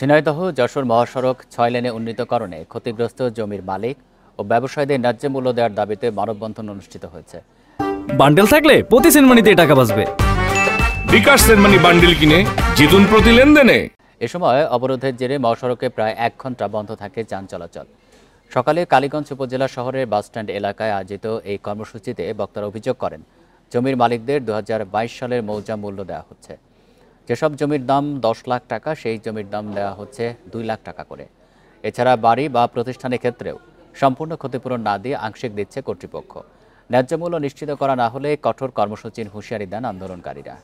ঝিনাইদহ যশোর মহাসড়ক ৬ লেনে উন্নীতকরণে ক্ষতিগ্রস্ত জমির মালিক ও ব্যবসায়ীদের ন্যায্য মূল্য দেওয়ার দাবিতে মানববন্ধন অনুষ্ঠিত হয়েছে। বান্ডেল থাকলে প্রতি সেনমানিতে টাকা বাঁচবে। বিকাশ সেনমানি বান্ডেল কিনে জিতুন প্রতি লেনদেনে। এ সময় অবরোধের জেরে মহাসড়কে প্রায় ১ ঘন্টা বন্ধ থাকে যান চলাচল। সকালে কালীগঞ্জ উপজেলা শহরের বাসস্ট্যান্ড এলাকায় আয়োজিত এই কর্মসূচিতে বক্তারা অভিযোগ করেন, জমির মালিকদের ২০২২ সালের মৌজা মূল্য দেওয়া হচ্ছে। যেসব জমির দাম ১০ লাখ টাকা, সেই জমির দাম দেওয়া হচ্ছে ২ লাখ টাকা করে। এছাড়া বাড়ি বা প্রতিষ্ঠানের ক্ষেত্রেও সম্পূর্ণ ক্ষতিপূরণ না দিয়ে আংশিক দিচ্ছে কর্তৃপক্ষ। ন্যায্য মূল্য নিশ্চিত করা না হলে কঠোর কর্মসূচির হুঁশিয়ারি দেন আন্দোলনকারীরা।